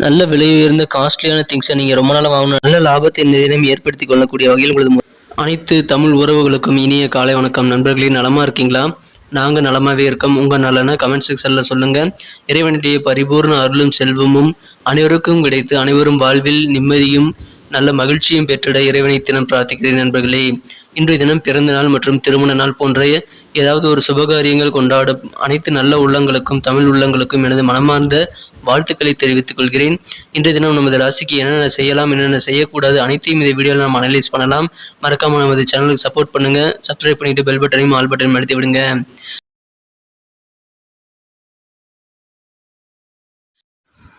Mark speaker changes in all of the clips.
Speaker 1: நல்ல விலை உயர்ந்த காஸ்ட்லியான திங்ஸை நீங்கள் ரொம்ப நாளாக வாங்கணும், நல்ல லாபத்தை இந்த தினம் ஏற்படுத்தி கொள்ளக்கூடிய வகையில் உங்களது அனைத்து தமிழ் உறவுகளுக்கும் இனிய காலை வணக்கம். நண்பர்களே, நலமாக இருக்கீங்களா? நாங்கள் நலமாகவே இருக்கோம். உங்கள் நலனை கமெண்ட் செக்ஷனில் சொல்லுங்கள். இறைவனுடைய பரிபூர்ண அருளும் செல்வமும் அனைவருக்கும் கிடைத்து அனைவரும் வாழ்வில் நிம்மதியும் நல்ல மகிழ்ச்சியும் பெற்றிட இறைவனை தினம் பிரார்த்திக்கிறேன். நண்பர்களே, இன்றைய தினம் பிறந்த நாள் மற்றும் திருமண நாள் போன்ற ஏதாவது ஒரு சுபகாரியங்கள் கொண்டாட அனைத்து நல்ல உள்ளங்களுக்கும் தமிழ் உள்ளங்களுக்கும் எனது மனமார்ந்த வாழ்த்துக்களை தெரிவித்துக் கொள்கிறேன். இன்றைய தினம் நமது ராசிக்கு என்னென்ன செய்யலாம், என்னென்ன செய்யக்கூடாது அனைத்தையும் இந்த வீடியோவில் நாம் அனலைஸ் பண்ணலாம். மறக்காம நமது சேனலுக்கு சப்போர்ட் பண்ணுங்க, சப்ஸ்கிரைப் பண்ணிட்டு பெல் பட்டனையும் ஆல் பட்டனையும் அழுத்தி விடுங்க.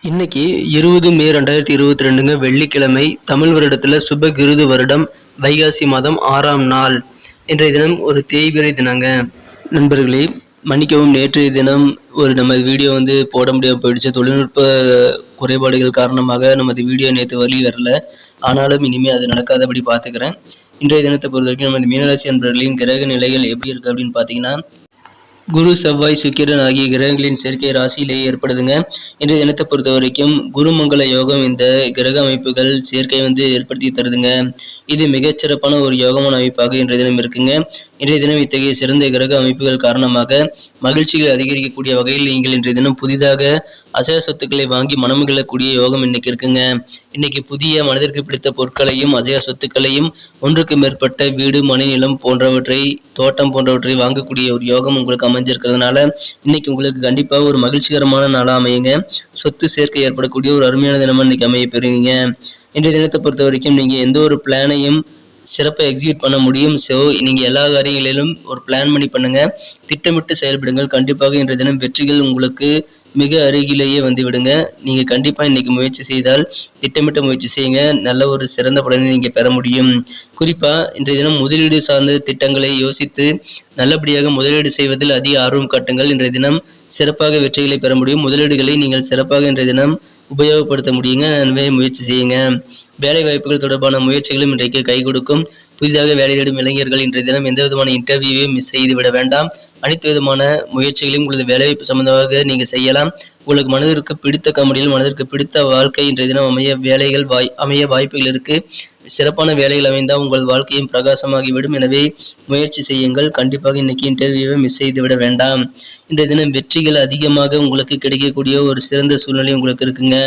Speaker 1: இன்னைக்கு 20 மே 2022 வெள்ளிக்கிழமை, தமிழ் வருடத்துல சுபகிருது வருடம் வைகாசி மாதம் 6ஆம் நாள். இன்றைய தினம் ஒரு தேய்பிறை தினங்க. நண்பர்களே, மன்னிக்கவும், நேற்றைய தினம் நம்ம வீடியோ போட முடியாமல் போயிடுச்சு. தொழில்நுட்ப குறைபாடுகள் காரணமாக நமது வீடியோ நேற்று வரல. ஆனாலும் இனிமேல் அது நடக்காதபடி பார்த்துக்கிறேன். இன்றைய தினத்தை பொறுத்த வரைக்கும் நமது மீனராசி நண்பர்களின் கிரக நிலைகள் எப்படி இருக்கு அப்படின்னு பார்த்தீங்கன்னா, குரு, செவ்வாய், சுக்கிரன் ஆகிய கிரகங்களின் சேர்க்கை ராசியிலேயே ஏற்படுதுங்க. இன்றைய தினத்தை பொறுத்த வரைக்கும் குருமங்கள யோகம் இந்த கிரக அமைப்புகள் சேர்க்கை ஏற்படுத்தி தருதுங்க. இது மிகச்சிறப்பான ஒரு யோகமான அமைப்பாக இன்றைய தினம் இருக்குங்க. இன்றைய தினம் இத்தகைய சிறந்த கிரக அமைப்புகள் காரணமாக மகிழ்ச்சிகள் அதிகரிக்கக்கூடிய வகையில் நீங்கள் இன்றைய தினம் புதிதாக அசைய சொத்துக்களை வாங்கி மனமகிழக்கூடிய யோகம் இன்னைக்கு இருக்குங்க. இன்னைக்கு புதிய மனதிற்கு பிடித்த பொருட்களையும் அசைய சொத்துக்களையும் ஒன்றுக்கு மேற்பட்ட வீடு, மனை, நிலம் போன்றவற்றை, தோட்டம் போன்றவற்றை வாங்கக்கூடிய ஒரு யோகம் உங்களுக்கு அமைஞ்சிருக்கிறதுனால இன்னைக்கு உங்களுக்கு கண்டிப்பாக ஒரு மகிழ்ச்சிகரமான நாளாக அமையுங்க. சொத்து சேர்க்கை ஏற்படக்கூடிய ஒரு அருமையான தினமா இன்னைக்கு அமைய பெறுவீங்க. இன்றைய தினத்தை பொறுத்த வரைக்கும் நீங்க எந்த ஒரு பிளானையும் சிறப்பாக எக்ஸிக்யூட் பண்ண முடியும். ஸோ நீங்கள் எல்லா காரியங்களிலும் ஒரு பிளான் பண்ணி பண்ணுங்க, திட்டமிட்டு செயல்படுங்கள். கண்டிப்பாக இன்றைய தினம் வெற்றிகள் உங்களுக்கு மிக அருகிலேயே விடுங்க. நீங்கள் கண்டிப்பாக இன்னைக்கு முயற்சி செய்தால், திட்டமிட்ட முயற்சி செய்யுங்க, நல்ல ஒரு சிறந்த பலனை நீங்கள் பெற முடியும். குறிப்பாக இன்றைய தினம் முதலீடு சார்ந்த திட்டங்களை யோசித்து நல்லபடியாக முதலீடு செய்வதில் அதிக ஆர்வம் காட்டுங்கள். இன்றைய தினம் சிறப்பாக வெற்றிகளை பெற முடியும். முதலீடுகளை நீங்கள் சிறப்பாக இன்றைய தினம் உபயோகப்படுத்த முடியுங்க. நன்மை முயற்சி செய்யுங்க. வேலை வாய்ப்புகள் தொடர்பான முயற்சிகளும் இன்றைக்கு கை கொடுக்கும். புதிதாக வேலை தேடும் இளைஞர்கள் இன்றைய தினம் எந்த விதமான இன்டர்வியூவையும் மிஸ் செய்துவிட வேண்டாம். அனைத்து விதமான முயற்சிகளையும் உங்களது வேலைவாய்ப்பு சம்பந்தமாக நீங்கள் செய்யலாம். உங்களுக்கு மனதிற்கு பிடித்த கம்பெனியில் மனதிற்கு பிடித்த வாழ்க்கை இன்றைய தினம் அமைய வாய்ப்புகள் இருக்கு. சிறப்பான வேலைகள் அமைந்தால் உங்கள் வாழ்க்கையும் பிரகாசமாகிவிடும். எனவே முயற்சி செய்யுங்கள். கண்டிப்பாக இன்னைக்கு இன்டர்வியூவை மிஸ் செய்துவிட வேண்டாம். இன்றைய தினம் வெற்றிகள் அதிகமாக உங்களுக்கு கிடைக்கக்கூடிய ஒரு சிறந்த சூழ்நிலை உங்களுக்கு இருக்குங்க.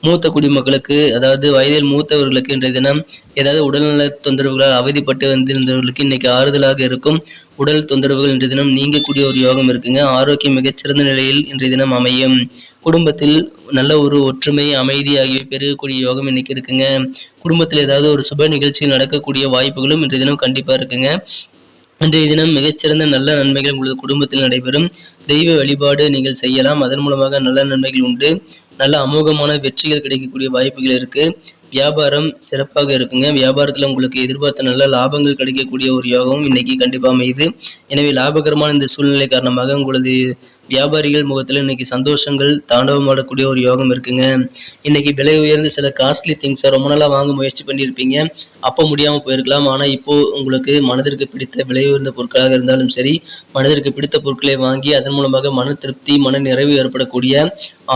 Speaker 1: மூத்த குடிமக்களுக்கு, அதாவது வயதில் மூத்தவர்களுக்கு இன்றைய தினம் ஏதாவது உடல்நல தொந்தரவுகளால் அவதிப்பட்டு வந்திருந்தவர்களுக்கு இன்னைக்கு ஆறுதலாக இருக்கும். உடல் தொந்தரவுகள் இன்றைய தினம் நீங்கக்கூடிய ஒரு யோகம் இருக்குங்க. ஆரோக்கியம் மிகச்சிறந்த நிலையில் இன்றைய தினம் அமையும். குடும்பத்தில் நல்ல ஒரு ஒற்றுமை, அமைதி ஆகியவை பெருகக்கூடிய யோகம் இன்னைக்கு இருக்குங்க. குடும்பத்தில் ஏதாவது ஒரு சுப நிகழ்ச்சிகள் நடக்கக்கூடிய வாய்ப்புகளும் இன்றைய தினம் கண்டிப்பா இருக்குங்க. இன்றைய தினம் மிகச்சிறந்த நல்ல நன்மைகள் உங்களது குடும்பத்தில் நடைபெறும். தெய்வ வழிபாடு நீங்கள் செய்யலாம், அதன் மூலமாக நல்ல நன்மைகள் உண்டு. நல்ல அமோகமான வெற்றிகள் கிடைக்கக்கூடிய வாய்ப்புகள் இருக்கு. வியாபாரம் சிறப்பாக இருக்குங்க. வியாபாரத்தில் உங்களுக்கு எதிர்பார்த்த நல்ல லாபங்கள் கிடைக்கக்கூடிய ஒரு யோகமும் இன்னைக்கு கண்டிப்பாக அமையுது. எனவே லாபகரமான இந்த சூழ்நிலை காரணமாக உங்களது வியாபாரிகள் முகத்தில் இன்னைக்கு சந்தோஷங்கள் தாண்டவமாடக்கூடிய ஒரு யோகம் இருக்குங்க. இன்னைக்கு விலை உயர்ந்து சில காஸ்ட்லி திங்ஸை ரொம்ப நாளாக வாங்க முயற்சி பண்ணியிருப்பீங்க. அப்போ முடியாமல் போயிருக்கலாம். ஆனால் இப்போ உங்களுக்கு மனதிற்கு பிடித்த விலை உயர்ந்த பொருட்களாக இருந்தாலும் சரி, மனதிற்கு பிடித்த பொருட்களை வாங்கி அதன் மூலமாக மன திருப்தி, மன நிறைவு ஏற்படக்கூடிய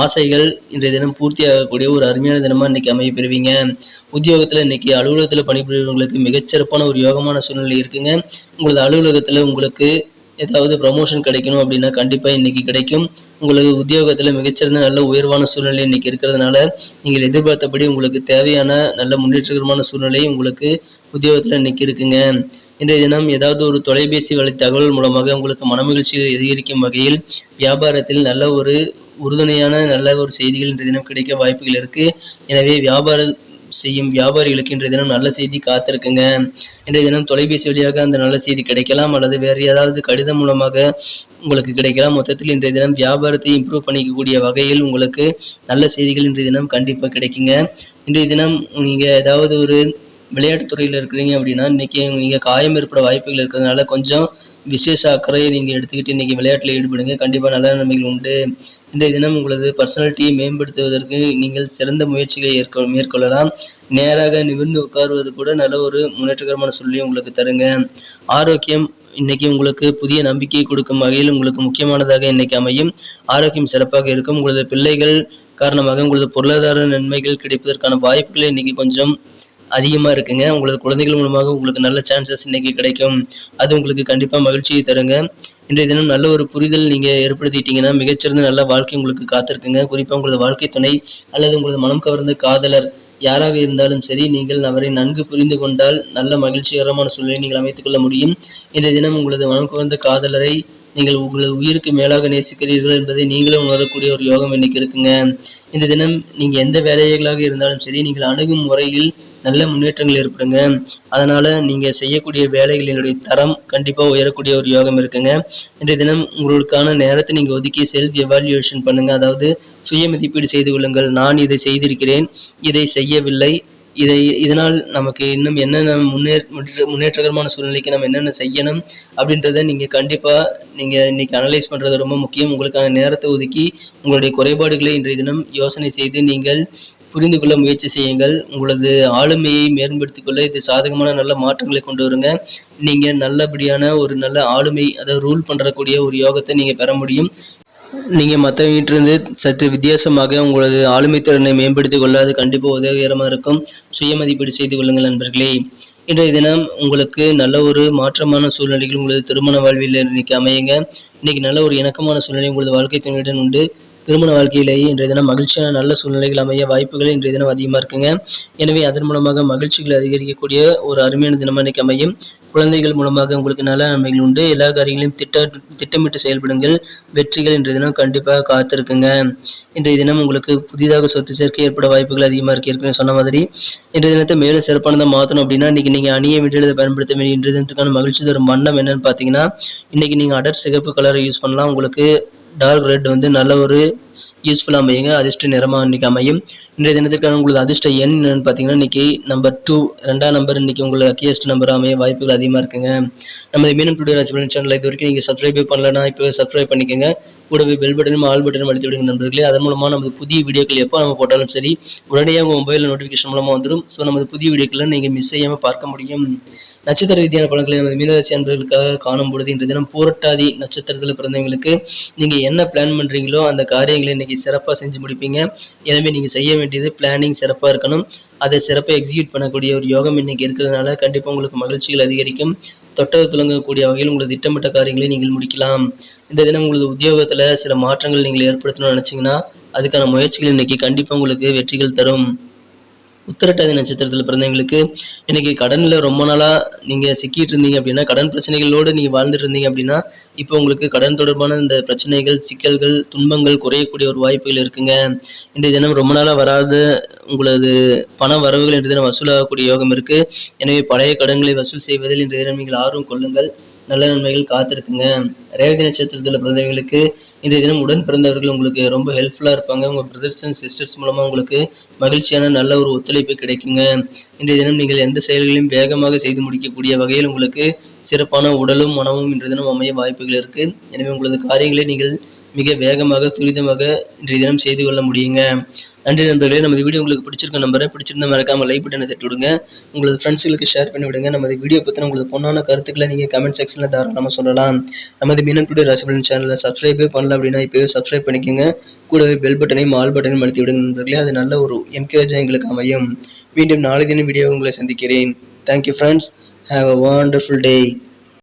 Speaker 1: ஆசைகள் இன்றைய தினம் பூர்த்தி ஆகக்கூடிய ஒரு அருமையான தினமா இன்னைக்கு அமைய பெறுவீங்க. உத்தியோகத்துல இன்னைக்கு அலுவலகத்துல பணிபுரியவங்களுக்கு மிகச்சிறப்பான ஒரு யோகமான சூழ்நிலை இருக்குங்க. உங்களது அலுவலகத்துல உங்களுக்கு ஏதாவது ப்ரமோஷன் கிடைக்கணும் அப்படின்னா கண்டிப்பா இன்னைக்கு கிடைக்கும். உங்களுக்கு உத்தியோகத்துல மிகச்சிறந்த நல்ல உயர்வான சூழ்நிலை இன்னைக்கு இருக்கிறதுனால நீங்கள் எதிர்பார்த்தபடி உங்களுக்கு தேவையான நல்ல முன்னேற்றகரமான சூழ்நிலை உங்களுக்கு உத்தியோகத்துல இன்னைக்கு இருக்குங்க. இன்றைய தினம் ஏதாவது ஒரு தொலைபேசி வழி தகவல் மூலமாக உங்களுக்கு மனமகிழ்ச்சியை அதிகரிக்கும் வகையில் வியாபாரத்தில் நல்ல ஒரு உறுதுணையான நல்ல ஒரு செய்திகள் இன்றைய தினம் கிடைக்க வாய்ப்புகள் இருக்கு. எனவே வியாபாரம் செய்யும் வியாபாரிகளுக்கு இன்றைய தினம் நல்ல செய்தி காத்திருக்குங்க. இன்றைய தினம் தொலைபேசி வழியாக அந்த நல்ல செய்தி கிடைக்கலாம், அல்லது வேறு ஏதாவது கடிதம் மூலமாக உங்களுக்கு கிடைக்கலாம். மொத்தத்தில் இன்றைய தினம் வியாபாரத்தை இம்ப்ரூவ் பண்ணிக்கக்கூடிய வகையில் உங்களுக்கு நல்ல செய்திகள் இன்றைய தினம் கண்டிப்பாக கிடைக்குங்க. இன்றைய தினம் நீங்க ஏதாவது ஒரு விளையாட்டு துறையில் இருக்கிறீங்க அப்படின்னா இன்னைக்கு நீங்க காயம் ஏற்பட வாய்ப்புகள் இருக்கிறதுனால கொஞ்சம் விசேஷ அக்கறையை நீங்க எடுத்துக்கிட்டு இன்னைக்கு விளையாட்டுல ஈடுபடுங்க. கண்டிப்பா நல்ல நன்மைகள் உண்டு. இன்றைய தினம் உங்களது பர்சனாலிட்டியை மேம்படுத்துவதற்கு நீங்கள் சிறந்த முயற்சிகளை மேற்கொள்ளலாம். நேராக நிமிர்ந்து உட்காருவது கூட நல்ல ஒரு முன்னேற்றகரமான சூழ்நிலையை உங்களுக்கு தருங்க. ஆரோக்கியம் இன்னைக்கு உங்களுக்கு புதிய நம்பிக்கையை கொடுக்கும் வகையில் உங்களுக்கு முக்கியமானதாக இன்னைக்கு அமையும். ஆரோக்கியம் சிறப்பாக இருக்கும். உங்களது பிள்ளைகள் காரணமாக உங்களது பொருளாதார நன்மைகள் கிடைப்பதற்கான வாய்ப்புகள் இன்னைக்கு கொஞ்சம் அதிகமா இருக்குங்க. உங்களது குழந்தைகள் மூலமாக உங்களுக்கு நல்ல சான்சஸ் இன்னைக்கு கிடைக்கும். அது உங்களுக்கு கண்டிப்பா மகிழ்ச்சியை தருங்க. இன்றைய தினம் நல்ல ஒரு புரிதல் நீங்க ஏற்படுத்திட்டீங்கன்னா, மிகச்சிறந்த நல்ல வாழ்க்கை உங்களுக்கு காத்திருக்குங்க. குறிப்பா உங்களது வாழ்க்கை துணை அல்லது உங்களது மனம் கவர்ந்த காதலர் யாராக இருந்தாலும் சரி, நீங்கள் அவரை நன்கு புரிந்து கொண்டால் நல்ல மகிழ்ச்சிகரமான சூழ்நிலையை நீங்கள் அமைத்துக் கொள்ள முடியும். இன்றைய தினம் உங்களது மனம் கவர்ந்த காதலரை நீங்கள் உங்களது உயிருக்கு மேலாக நேசிக்கிறீர்கள் என்பதை நீங்களும் உணரக்கூடிய ஒரு யோகம் இன்னைக்கு இருக்குங்க. இந்த தினம் நீங்க எந்த வேலைகளாக இருந்தாலும் சரி, நீங்கள் அணுகும் முறையில் நல்ல முன்னேற்றங்கள் ஏற்படுங்க. அதனால நீங்க செய்யக்கூடிய வேலைகளினுடைய தரம் கண்டிப்பா உயரக்கூடிய ஒரு யோகம் இருக்குங்க. இன்றைய தினம் உங்களுக்கான நேரத்தை நீங்க ஒதுக்கி செல்ஃப் எவாலுவேஷன் பண்ணுங்க. அதாவது சுய மதிப்பீடு செய்து கொள்ளுங்கள். நான் இதை செய்திருக்கிறேன், இதை செய்யவில்லை, இதனால் நமக்கு இன்னும் என்னென்ன முன்னேற்றகரமான சூழ்நிலைக்கு நம்ம என்னென்ன செய்யணும் அப்படின்றத நீங்க கண்டிப்பா நீங்க இன்னைக்கு அனலைஸ் பண்றது ரொம்ப முக்கியம். உங்களுக்கான நேரத்தை ஒதுக்கி உங்களுடைய குறைபாடுகளை இன்றைய தினம் யோசனை செய்து நீங்கள் புரிந்து கொள்ள முயற்சி செய்யுங்கள். உங்களது ஆளுமையை மேம்படுத்திக் கொள்ள இது சாதகமான நல்ல மாற்றங்களை கொண்டு வருங்க. நீங்க நல்லபடியான ஒரு நல்ல ஆளுமை, அதாவது ரூல் பண்றக்கூடிய ஒரு யோகத்தை நீங்க பெற முடியும். நீங்க மற்றவங்கிட்டிருந்து சற்று வித்தியாசமாக உங்களது ஆளுமை திறனை மேம்படுத்திக் கொள்ள அது கண்டிப்பாக உதவிகரமாக இருக்கும். சுய மதிப்பீடு செய்து கொள்ளுங்கள் நண்பர்களே. இன்றைய தினம் உங்களுக்கு நல்ல ஒரு மாற்றமான சூழ்நிலைகள் உங்களது திருமண வாழ்வில் இன்னைக்கு அமையுங்க. இன்னைக்கு நல்ல ஒரு இணக்கமான சூழ்நிலை உங்களது வாழ்க்கை துணையுடன் உண்டு. திருமண வாழ்க்கையிலேயே இன்றைய தினம் மகிழ்ச்சியான நல்ல சூழ்நிலைகள் அமைய வாய்ப்புகள் இன்றைய தினம் அதிகமாக இருக்குங்க. எனவே அதன் மூலமாக மகிழ்ச்சிகள் அதிகரிக்கக்கூடிய ஒரு அருமையான தினமாக இன்னைக்கு அமையும். குழந்தைகள் மூலமாக உங்களுக்கு நல்ல நன்மைகள் உண்டு. எல்லா காரியங்களையும் திட்டமிட்டு செயல்படுங்கள். வெற்றிகள் இன்றைய தினம் கண்டிப்பாக காத்திருக்குங்க. இன்றைய தினம் உங்களுக்கு புதிதாக சொத்து சேர்க்கை ஏற்பட வாய்ப்புகள் அதிகமாக இருக்கு. ஏற்கனவே சொன்ன மாதிரி இன்றைய தினத்தை மேலும் சிறப்பானதாக மாற்றணும் அப்படின்னா இன்னைக்கு நீங்க அணிய வேண்டியதை பயன்படுத்த வேண்டிய இன்றைய தினத்துக்கான மகிழ்ச்சி தரும் வண்ணம் என்னன்னு பார்த்தீங்கன்னா, இன்னைக்கு நீங்க அடர் சிகப்பு கலரை யூஸ் பண்ணலாம். உங்களுக்கு டார்க் ரெட் வந்து நல்ல ஒரு யூஸ்ஃபுல்லாக அமையுங்க. அதிர்ஷ்ட நிறமாக இன்னைக்கு அமையும். இன்றைய தினத்திற்கான உங்களுக்கு அதிர்ஷ்ட எண் என்னன்னு பார்த்தீங்கன்னா, இன்னைக்கு நம்பர் 2 2ஆம் நம்பர் இன்னைக்கு உங்களுக்கு லக்கியஸ்ட் நம்பர் அமைய வாய்ப்புகள் அதிகமாக இருக்குங்க. நம்ம மீனம் டுடே ராசி பலன் சேனல் இது வரைக்கும் நீங்கள் சப்ஸ்கிரைப் பண்ணலன்னா இப்போ சப்ஸ்கிரைப் பண்ணிக்கோங்க. கூடவே பெல் பட்டனும் ஆல் பட்டனும் அழுத்தி விடுங்க நண்பர்களே. அதன் மூலமாக நமது புதிய வீடியோக்கள் எப்போ நம்ம போட்டாலும் சரி, உடனடியாக உங்கள் மொபைலில் நோட்டிஃபிகேஷன் மூலமாக வந்துடும். ஸோ நமது புதிய வீடியோக்களை நீங்கள் மிஸ் செய்யாமல் பார்க்க முடியும். நட்சத்திர ரீதியான பலன்களை நமது மீனராசி அன்பர்களுக்காக காணும் பொழுது இன்றைய தினம் பூரட்டாதி நட்சத்திரத்தில் பிறந்தவங்களுக்கு நீங்கள் என்ன பிளான் பண்ணுறீங்களோ அந்த காரியங்களை இன்னைக்கு சிறப்பாக செஞ்சு முடிப்பீங்க. எனவே நீங்கள் செய்ய வேண்டியது பிளானிங் சிறப்பாக இருக்கணும். அதை சிறப்பாக எக்ஸிக்யூட் பண்ணக்கூடிய ஒரு யோகம் இன்னைக்கு இருக்கிறதுனால கண்டிப்பாக உங்களுக்கு மகிழ்ச்சிகள் அதிகரிக்கும். தொட்டது துளங்கக்கூடிய வகையில் உங்களது திட்டமிட்ட காரியங்களை நீங்கள் முடிக்கலாம். இந்த தினம் உங்களது உத்தியோகத்தில் சில மாற்றங்கள் நீங்கள் ஏற்படுத்தணும்னு நினச்சிங்கன்னா அதுக்கான முயற்சிகள் இன்னைக்கு கண்டிப்பாக உங்களுக்கு வெற்றிகள் தரும். உத்திரட்டாதி நட்சத்திரத்தில் பிறந்தவங்களுக்கு இன்னைக்கு கடனில் ரொம்ப நாளாக நீங்கள் சிக்கிட்டு இருந்தீங்க அப்படின்னா, கடன் பிரச்சனைகளோடு நீங்கள் வாழ்ந்துட்டு இருந்தீங்க அப்படின்னா, இப்போ உங்களுக்கு கடன் தொடர்பான இந்த பிரச்சனைகள், சிக்கல்கள், துன்பங்கள் குறையக்கூடிய ஒரு வாய்ப்புகள் இருக்குங்க. இன்றைய தினம் ரொம்ப நாளாக வராத உங்களது பண வரவுகள் இன்றைய தினம் வசூலாகக்கூடிய யோகம் இருக்கு. எனவே பழைய கடன்களை வசூல் செய்வதில் இன்றைய தினம் நீங்கள் ஆர்வம் கொள்ளுங்கள். நல்ல நன்மைகள் காத்திருக்குங்க. ரேவதி நட்சத்திரத்தில் பிறந்தவங்களுக்கு இன்றைய தினம் உடன் பிறந்தவர்கள் உங்களுக்கு ரொம்ப ஹெல்ப்ஃபுல்லாக இருப்பாங்க. உங்கள் பிரதர்ஸ் அண்ட் சிஸ்டர்ஸ் மூலமாக உங்களுக்கு மகிழ்ச்சியான நல்ல ஒரு ஒத்துழைப்பு கிடைக்குங்க. இன்றைய தினம் நீங்கள் எந்த செயல்களையும் வேகமாக செய்து முடிக்கக்கூடிய வகையில் உங்களுக்கு சிறப்பான உடலும் மனமும் இன்றைய தினம் அமைய வாய்ப்புகள் இருக்குது. எனவே உங்களது காரியங்களை நீங்கள் மிக வேகமாக துரிதமாக இன்றைய தினம் செய்து கொள்ள முடியுங்க. நன்றி நண்பர்களே. நமது வீடியோ உங்களுக்கு பிடிச்சிருக்க நம்பரை பிடிச்சிருந்தா மறக்காமல் லைக் பட்டனை தட்டி விடுங்க. உங்களது ஃப்ரெண்ட்ஸுகளுக்கு ஷேர் பண்ணி விடுங்க. நமது வீடியோ பற்றின உங்களது பொண்ணான கருத்துக்களை நீங்கள் கமெண்ட் செக்ஷனில் தாராளமாக சொல்லலாம். நமது மீனம் டுடே ராசி பலன் சேனலை சப்ஸ்கிரைபே பண்ணல அப்படின்னா இப்போவே சப்ஸ்கிரைப் பண்ணிக்கோங்க. கூடவே பெல் பட்டனையும் ஆல் பட்டனையும் அழுத்தி விடுங்க நண்பர்களே. அது நல்ல ஒரு என்கரேஜாக எங்களுக்கு அமையும். மீண்டும் நாளை தினம் வீடியோ உங்களை சந்திக்கிறேன். Thank you friends. Have a wonderful day.